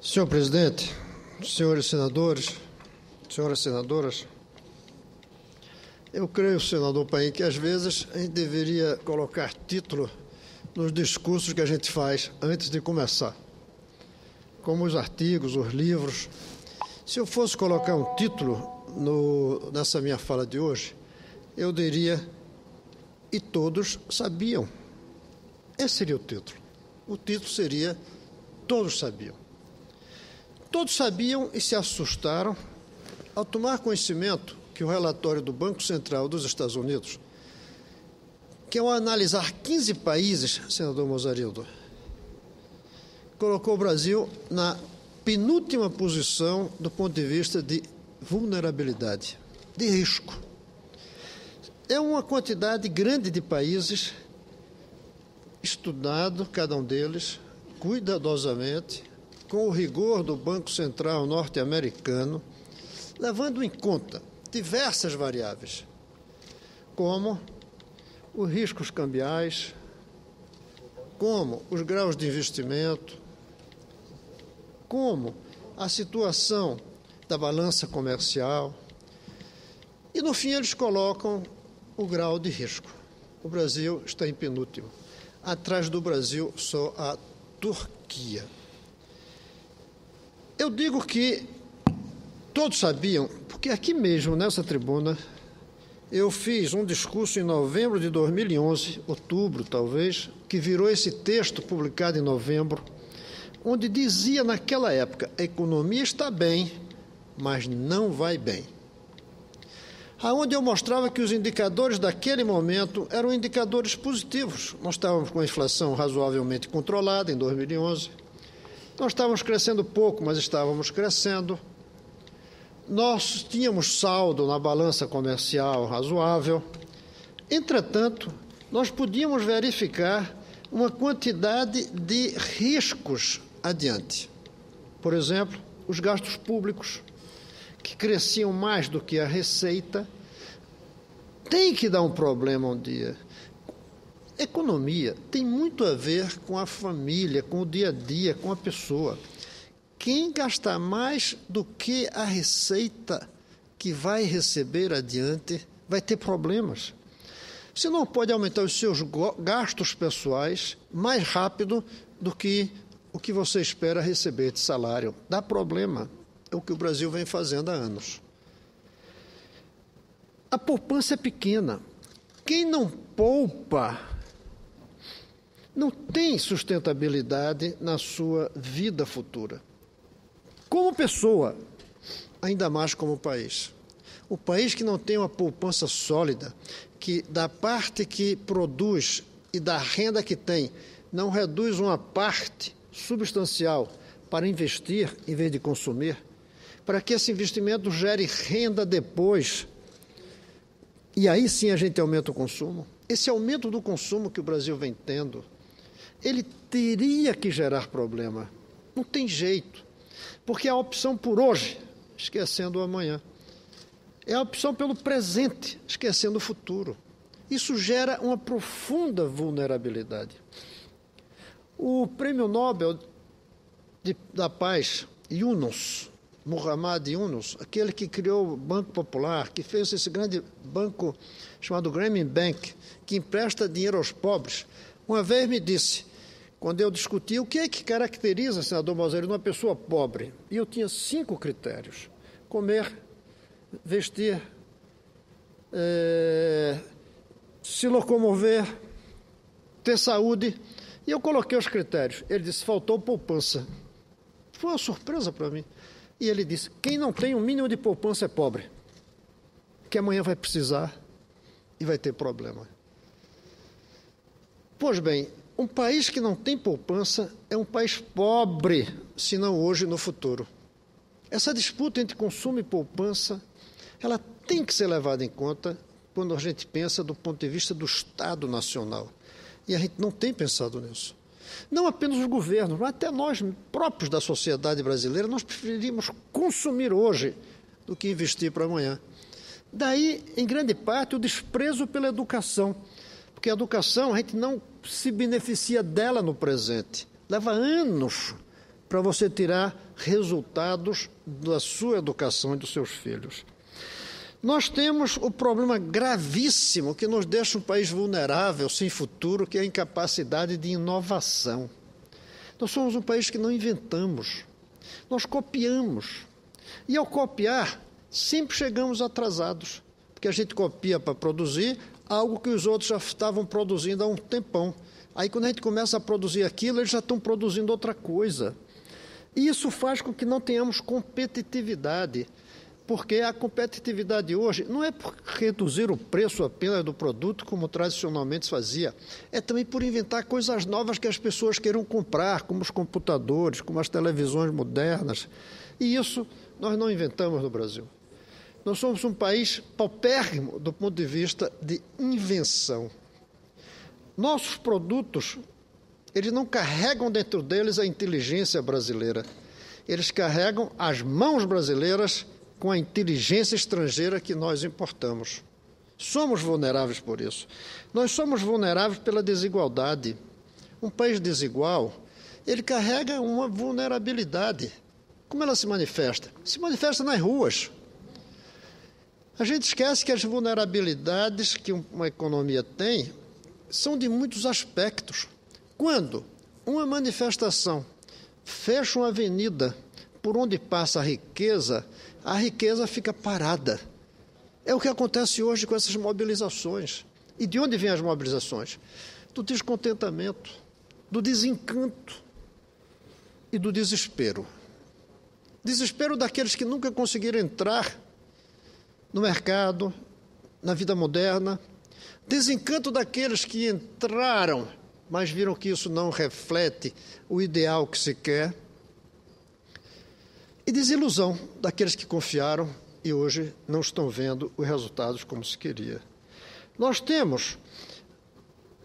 Senhor presidente, senhores senadores, senhoras senadoras, eu creio, senador Paim, que às vezes a gente deveria colocar título nos discursos que a gente faz antes de começar, como os artigos, os livros. Se eu fosse colocar um título nessa minha fala de hoje, eu diria: e todos sabiam. Esse seria o título. O título seria: todos sabiam. Todos sabiam e se assustaram ao tomar conhecimento que o relatório do Banco Central dos Estados Unidos, que ao analisar 15 países, senador Mozarildo, colocou o Brasil na penúltima posição do ponto de vista de vulnerabilidade, de risco. É uma quantidade grande de países estudado, cada um deles, cuidadosamente, com o rigor do Banco Central norte-americano, levando em conta diversas variáveis, como os riscos cambiais, como os graus de investimento, como a situação da balança comercial, e no fim eles colocam o grau de risco. O Brasil está em penúltimo. Atrás do Brasil só a Turquia. Eu digo que todos sabiam, porque aqui mesmo, nessa tribuna, eu fiz um discurso em novembro de 2011, outubro talvez, que virou esse texto publicado em novembro, onde dizia naquela época: a economia está bem, mas não vai bem. Aonde eu mostrava que os indicadores daquele momento eram indicadores positivos. Nós estávamos com a inflação razoavelmente controlada em 2011, nós estávamos crescendo pouco, mas estávamos crescendo. Nós tínhamos saldo na balança comercial razoável. Entretanto, nós podíamos verificar uma quantidade de riscos adiante. Por exemplo, os gastos públicos, que cresciam mais do que a receita. Tem que dar um problema um dia. Economia tem muito a ver com a família, com o dia a dia, com a pessoa. Quem gastar mais do que a receita que vai receber adiante vai ter problemas. Você não pode aumentar os seus gastos pessoais mais rápido do que o que você espera receber de salário. Dá problema. É o que o Brasil vem fazendo há anos. A poupança é pequena. Quem não poupa não tem sustentabilidade na sua vida futura. Como pessoa, ainda mais como país. O país que não tem uma poupança sólida, que da parte que produz e da renda que tem, não reduz uma parte substancial para investir em vez de consumir, para que esse investimento gere renda depois, e aí sim a gente aumenta o consumo. Esse aumento do consumo que o Brasil vem tendo, ele teria que gerar problema. Não tem jeito, porque é a opção por hoje, esquecendo o amanhã. É a opção pelo presente, esquecendo o futuro. Isso gera uma profunda vulnerabilidade. O Prêmio Nobel da Paz, Yunus, Muhammad Yunus, aquele que criou o Banco Popular, que fez esse grande banco chamado Grameen Bank, que empresta dinheiro aos pobres, uma vez me disse, quando eu discuti o que é que caracteriza, senador Mozarildo, uma pessoa pobre, e eu tinha 5 critérios: comer, vestir, se locomover, ter saúde, e eu coloquei os critérios. Ele disse: faltou poupança. Foi uma surpresa para mim. E ele disse: quem não tem um mínimo de poupança é pobre, que amanhã vai precisar e vai ter problema. Pois bem, um país que não tem poupança é um país pobre, se não hoje, no futuro. Essa disputa entre consumo e poupança, ela tem que ser levada em conta quando a gente pensa do ponto de vista do Estado Nacional. E a gente não tem pensado nisso. Não apenas os governos, mas até nós próprios da sociedade brasileira, nós preferimos consumir hoje do que investir para amanhã. Daí, em grande parte, o desprezo pela educação, porque a educação, a gente não se beneficia dela no presente. Leva anos para você tirar resultados da sua educação e dos seus filhos. Nós temos o problema gravíssimo que nos deixa um país vulnerável, sem futuro, que é a incapacidade de inovação. Nós somos um país que não inventamos, nós copiamos. E ao copiar, sempre chegamos atrasados, porque a gente copia para produzir algo que os outros já estavam produzindo há um tempão. Aí, quando a gente começa a produzir aquilo, eles já estão produzindo outra coisa. E isso faz com que não tenhamos competitividade, porque a competitividade hoje não é por reduzir o preço apenas do produto, como tradicionalmente se fazia, é também por inventar coisas novas que as pessoas queiram comprar, como os computadores, como as televisões modernas. E isso nós não inventamos no Brasil. Nós somos um país paupérrimo do ponto de vista de invenção. Nossos produtos, eles não carregam dentro deles a inteligência brasileira. Eles carregam as mãos brasileiras com a inteligência estrangeira que nós importamos. Somos vulneráveis por isso. Nós somos vulneráveis pela desigualdade. Um país desigual, ele carrega uma vulnerabilidade. Como ela se manifesta? Se manifesta nas ruas. A gente esquece que as vulnerabilidades que uma economia tem são de muitos aspectos. Quando uma manifestação fecha uma avenida por onde passa a riqueza fica parada. É o que acontece hoje com essas mobilizações. E de onde vêm as mobilizações? Do descontentamento, do desencanto e do desespero. Desespero daqueles que nunca conseguiram entrar no mercado, na vida moderna. Desencanto daqueles que entraram, mas viram que isso não reflete o ideal que se quer. E desilusão daqueles que confiaram e hoje não estão vendo os resultados como se queria. Nós temos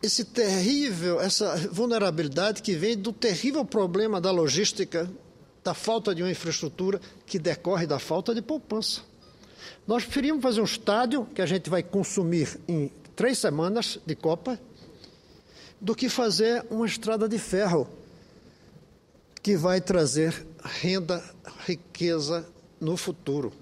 essa vulnerabilidade que vem do terrível problema da logística, da falta de uma infraestrutura que decorre da falta de poupança. Nós preferimos fazer um estádio que a gente vai consumir em 3 semanas de Copa do que fazer uma estrada de ferro que vai trazer renda, riqueza no futuro.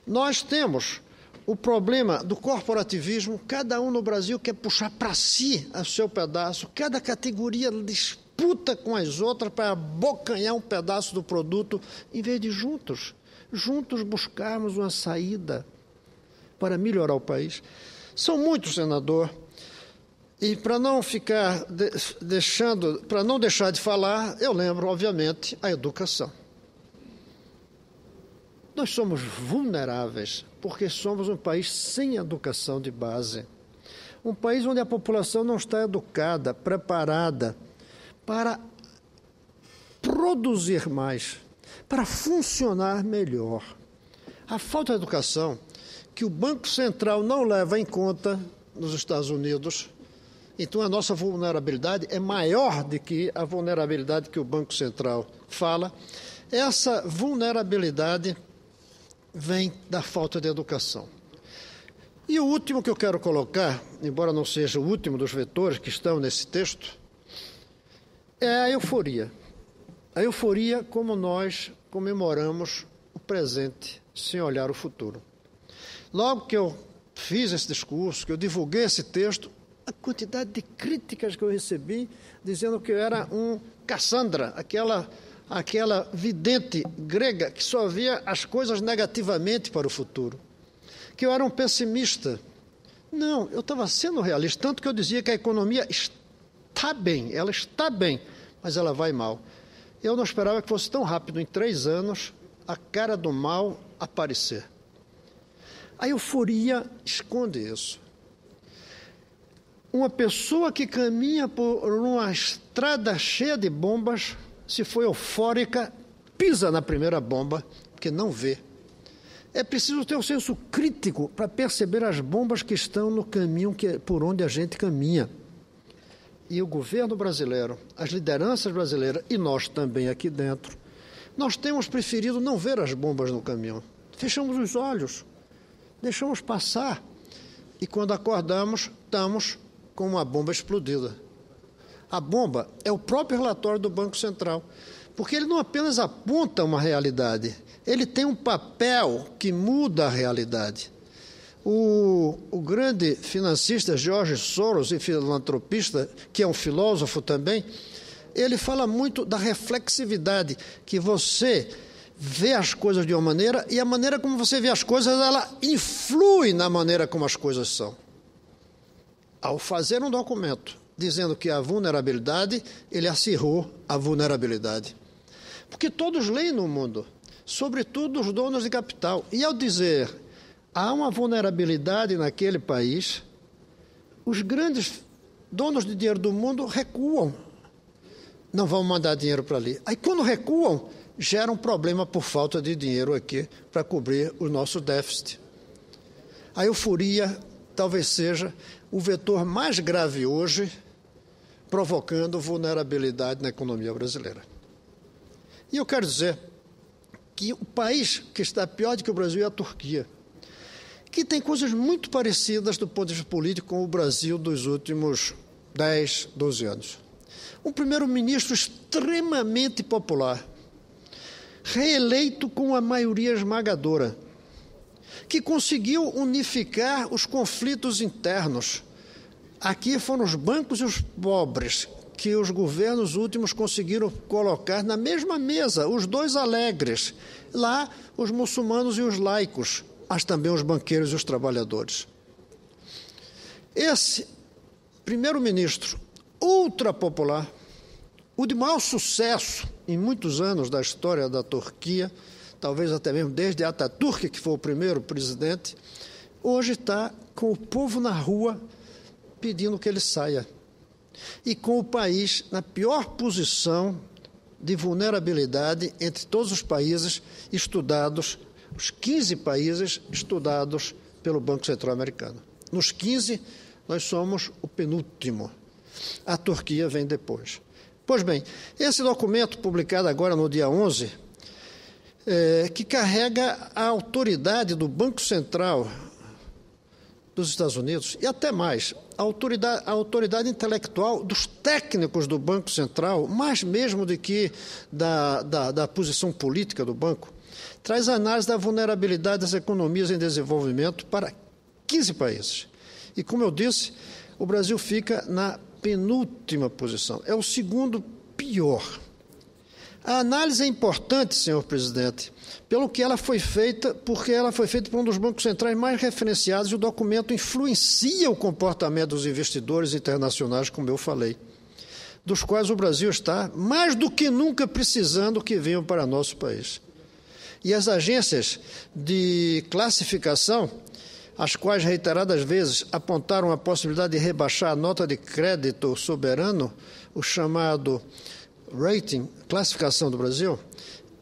Nós temos o problema do corporativismo, cada um no Brasil quer puxar para si o seu pedaço, cada categoria disputa com as outras para abocanhar um pedaço do produto, em vez de juntos buscarmos uma saída para melhorar o país. São muitos, senador, e para não ficar para não deixar de falar, eu lembro, obviamente, a educação. Nós somos vulneráveis porque somos um país sem educação de base. Um país onde a população não está educada, preparada para produzir mais, para funcionar melhor. A falta de educação que o Banco Central não leva em conta nos Estados Unidos, então a nossa vulnerabilidade é maior do que a vulnerabilidade que o Banco Central fala. Essa vulnerabilidade vem da falta de educação. E o último que eu quero colocar, embora não seja o último dos vetores que estão nesse texto, é a euforia. A euforia como nós comemoramos o presente sem olhar o futuro. Logo que eu fiz esse discurso, que eu divulguei esse texto, a quantidade de críticas que eu recebi, dizendo que eu era um Cassandra, aquela vidente grega que só via as coisas negativamente para o futuro, que eu era um pessimista. Não, eu estava sendo realista, tanto que eu dizia que a economia está bem, ela está bem, mas ela vai mal. Eu não esperava que fosse tão rápido, em 3 anos, a cara do mal aparecer. A euforia esconde isso. Uma pessoa que caminha por uma estrada cheia de bombas, se for eufórica, pisa na primeira bomba, porque não vê. É preciso ter um senso crítico para perceber as bombas que estão no caminho por onde a gente caminha. E o governo brasileiro, as lideranças brasileiras, e nós também aqui dentro, nós temos preferido não ver as bombas no caminho. Fechamos os olhos, deixamos passar, e quando acordamos, estamos com uma bomba explodida. A bomba é o próprio relatório do Banco Central, Porque ele não apenas aponta uma realidade, ele tem um papel que muda a realidade. O grande financista George Soros, e filantropista, que é um filósofo também, ele fala muito da reflexividade, que você vê as coisas de uma maneira, e a maneira como você vê as coisas, ela influi na maneira como as coisas são. Ao fazer um documento dizendo que há vulnerabilidade, ele acirrou a vulnerabilidade. Porque todos leem no mundo, sobretudo os donos de capital. E ao dizer há uma vulnerabilidade naquele país, os grandes donos de dinheiro do mundo recuam. Não vão mandar dinheiro para ali. Aí quando recuam, gera um problema por falta de dinheiro aqui para cobrir o nosso déficit. A euforia talvez seja o vetor mais grave hoje, provocando vulnerabilidade na economia brasileira. E eu quero dizer que o país que está pior do que o Brasil é a Turquia, que tem coisas muito parecidas do ponto de vista político com o Brasil dos últimos 10, 12 anos. Um primeiro-ministro extremamente popular, reeleito com a maioria esmagadora, que conseguiu unificar os conflitos internos. Aqui foram os bancos e os pobres que os governos últimos conseguiram colocar na mesma mesa, os dois alegres. Lá, os muçulmanos e os laicos, mas também os banqueiros e os trabalhadores. Esse primeiro-ministro ultrapopular, o de maior sucesso em muitos anos da história da Turquia, talvez até mesmo desde Atatürk, que foi o primeiro presidente, hoje está com o povo na rua pedindo que ele saia. E com o país na pior posição de vulnerabilidade entre todos os países estudados, os 15 países estudados pelo Banco Central Americano. Nos 15, nós somos o penúltimo. A Turquia vem depois. Pois bem, esse documento publicado agora no dia 11, que carrega a autoridade do Banco Central dos Estados Unidos e até mais, a autoridade intelectual dos técnicos do Banco Central, mais mesmo do que da posição política do banco, traz análise da vulnerabilidade das economias em desenvolvimento para 15 países. E, como eu disse, o Brasil fica na penúltima posição. É o segundo pior. A análise é importante, senhor presidente, pelo que ela foi feita, porque ela foi feita por um dos bancos centrais mais referenciados e o documento influencia o comportamento dos investidores internacionais, como eu falei, dos quais o Brasil está mais do que nunca precisando que venham para nosso país. E as agências de classificação, as quais reiteradas vezes apontaram a possibilidade de rebaixar a nota de crédito soberano, o chamado rating, classificação do Brasil,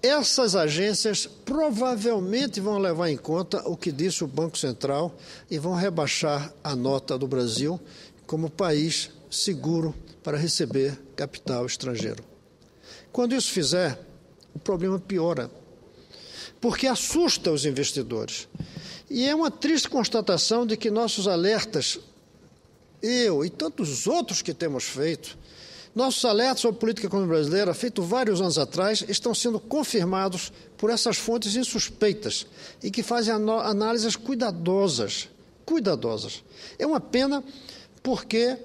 essas agências provavelmente vão levar em conta o que disse o Banco Central e vão rebaixar a nota do Brasil como país seguro para receber capital estrangeiro. Quando isso fizer, o problema piora, porque assusta os investidores. E é uma triste constatação de que nossos alertas, eu e tantos outros que temos feito, nossos alertas sobre a política econômica brasileira, feitos vários anos atrás, estão sendo confirmados por essas fontes insuspeitas e que fazem análises cuidadosas. É uma pena porque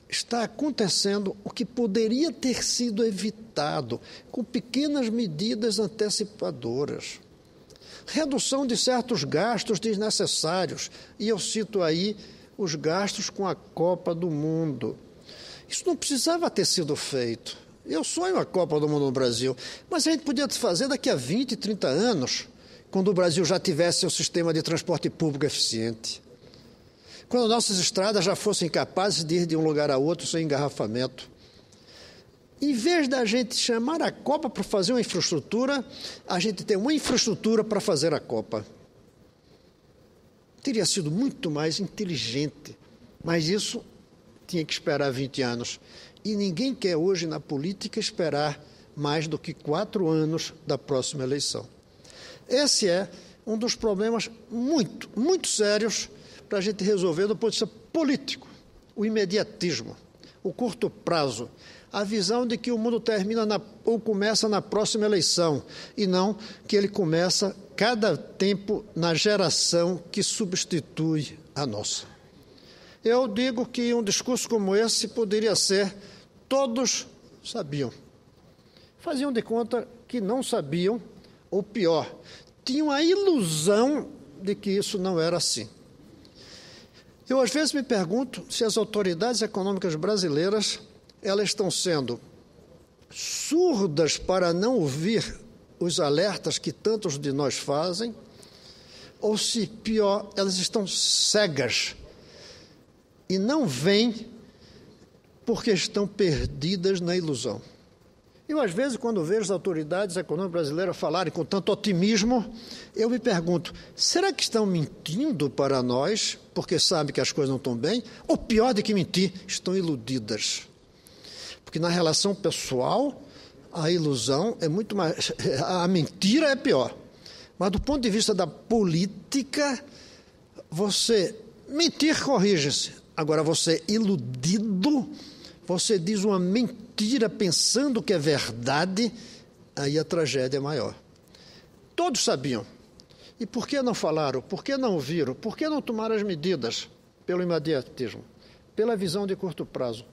está acontecendo o que poderia ter sido evitado com pequenas medidas antecipadoras. Redução de certos gastos desnecessários, e eu cito aí os gastos com a Copa do Mundo. Isso não precisava ter sido feito. Eu sonho a Copa do Mundo no Brasil, mas a gente podia fazer daqui a 20, 30 anos, quando o Brasil já tivesse seu sistema de transporte público eficiente. Quando nossas estradas já fossem capazes de ir de um lugar a outro sem engarrafamento. Em vez da gente chamar a Copa para fazer uma infraestrutura, a gente tem uma infraestrutura para fazer a Copa. Teria sido muito mais inteligente, mas isso tinha que esperar 20 anos. E ninguém quer hoje na política esperar mais do que 4 anos da próxima eleição. Esse é um dos problemas muito sérios para a gente resolver do ponto de vista político, o imediatismo. o curto prazo, a visão de que o mundo termina ou começa na próxima eleição, e não que ele começa cada tempo na geração que substitui a nossa. Eu digo que um discurso como esse poderia ser: todos sabiam. Faziam de conta que não sabiam, ou pior, tinham a ilusão de que isso não era assim. Eu, às vezes, me pergunto se as autoridades econômicas brasileiras elas estão sendo surdas para não ouvir os alertas que tantos de nós fazem, ou se, pior, elas estão cegas e não veem porque estão perdidas na ilusão. Eu, às vezes, quando vejo as autoridades econômicas brasileiras falarem com tanto otimismo, eu me pergunto, será que estão mentindo para nós, porque sabem que as coisas não estão bem? Ou, pior do que mentir, estão iludidas? Porque na relação pessoal, a ilusão é muito mais... A mentira é pior. Mas, do ponto de vista da política, você mentir corrige-se. Agora, você iludido, você diz uma mentira pensando que é verdade, aí a tragédia é maior. Todos sabiam. E por que não falaram? Por que não ouviram? Por que não tomaram as medidas? Pelo imediatismo, pela visão de curto prazo,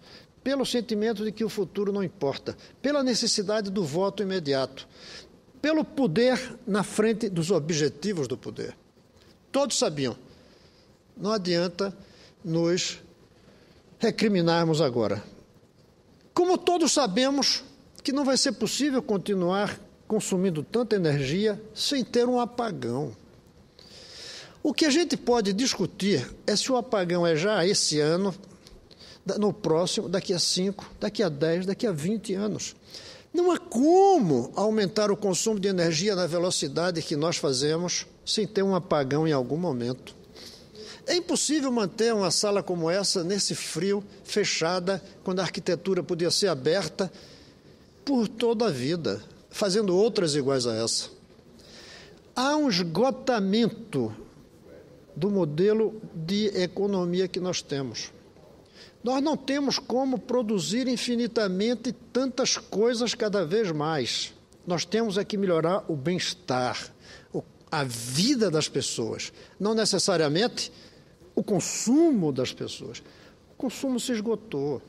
pelo sentimento de que o futuro não importa, pela necessidade do voto imediato, pelo poder na frente dos objetivos do poder. Todos sabiam. Não adianta nos recriminarmos agora. Como todos sabemos que não vai ser possível continuar consumindo tanta energia sem ter um apagão. O que a gente pode discutir é se o apagão é já esse ano, no próximo, daqui a 5, daqui a 10, daqui a 20 anos. Não há como aumentar o consumo de energia na velocidade que nós fazemos sem ter um apagão em algum momento. É impossível manter uma sala como essa, nesse frio, fechada, quando a arquitetura podia ser aberta por toda a vida, fazendo outras iguais a essa. Há um esgotamento do modelo de economia que nós temos. Nós não temos como produzir infinitamente tantas coisas cada vez mais. Nós temos é que melhorar o bem-estar, a vida das pessoas, não necessariamente o consumo das pessoas. O consumo se esgotou.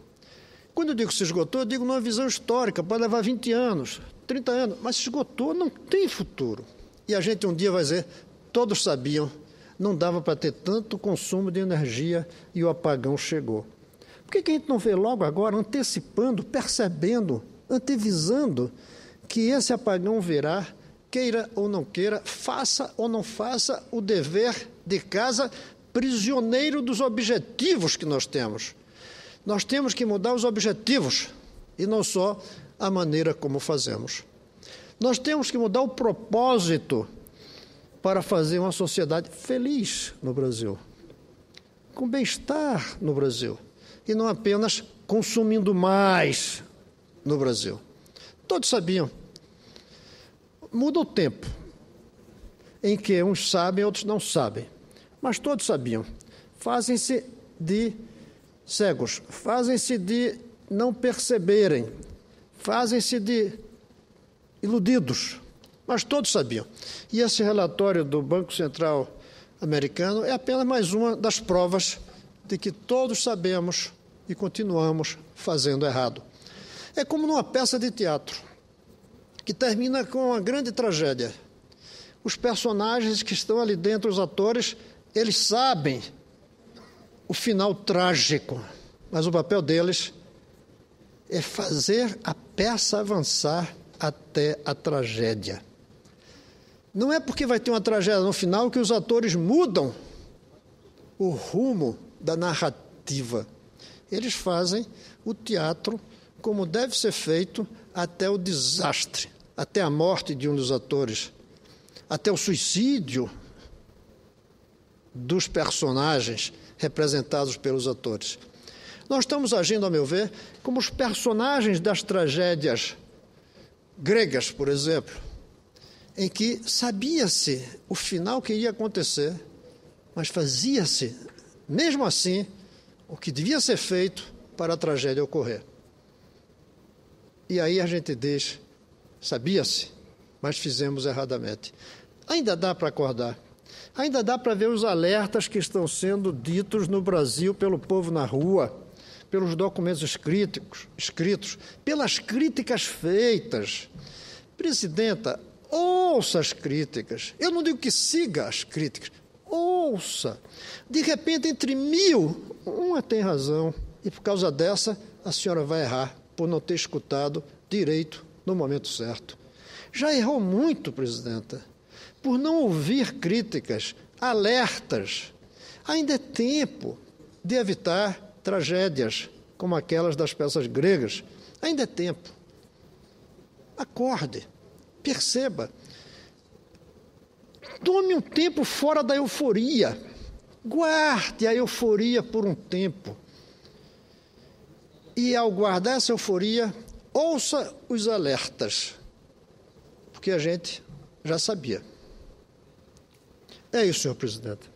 Quando eu digo se esgotou, eu digo numa visão histórica, pode levar 20 anos, 30 anos, mas se esgotou, não tem futuro. E a gente um dia vai dizer, todos sabiam, não dava para ter tanto consumo de energia e o apagão chegou. Por que a gente não vê logo agora, antecipando, percebendo, antevisando que esse apagão virá, queira ou não queira, faça ou não faça o dever de casa, prisioneiro dos objetivos que nós temos. Nós temos que mudar os objetivos e não só a maneira como fazemos. Nós temos que mudar o propósito para fazer uma sociedade feliz no Brasil, com bem-estar no Brasil, e não apenas consumindo mais no Brasil. Todos sabiam. Muda o tempo em que uns sabem, outros não sabem. Mas todos sabiam. Fazem-se de cegos, fazem-se de não perceberem, fazem-se de iludidos, mas todos sabiam. E esse relatório do Banco Central americano é apenas mais uma das provas de que todos sabemos e continuamos fazendo errado. É como numa peça de teatro, que termina com uma grande tragédia. Os personagens que estão ali dentro, os atores, eles sabem o final trágico, mas o papel deles é fazer a peça avançar até a tragédia. Não é porque vai ter uma tragédia no final que os atores mudam o rumo da narrativa. Eles fazem o teatro como deve ser feito até o desastre, até a morte de um dos atores, até o suicídio dos personagens representados pelos atores. Nós estamos agindo, a meu ver, como os personagens das tragédias gregas, por exemplo, em que sabia-se o final que ia acontecer, mas fazia-se, mesmo assim, o que devia ser feito para a tragédia ocorrer. E aí a gente diz, sabia-se, mas fizemos erradamente. Ainda dá para acordar. Ainda dá para ver os alertas que estão sendo ditos no Brasil pelo povo na rua, pelos documentos escritos, pelas críticas feitas. Presidenta, ouça as críticas. Eu não digo que siga as críticas. Ouça. De repente, entre 1000, uma tem razão. E por causa dessa, a senhora vai errar por não ter escutado direito no momento certo. Já errou muito, presidenta, por não ouvir críticas, alertas. Ainda é tempo de evitar tragédias como aquelas das peças gregas. Ainda é tempo. Acorde, perceba. Tome um tempo fora da euforia. Guarde a euforia por um tempo. E, ao guardar essa euforia, ouça os alertas, porque a gente já sabia. É isso, senhor presidente.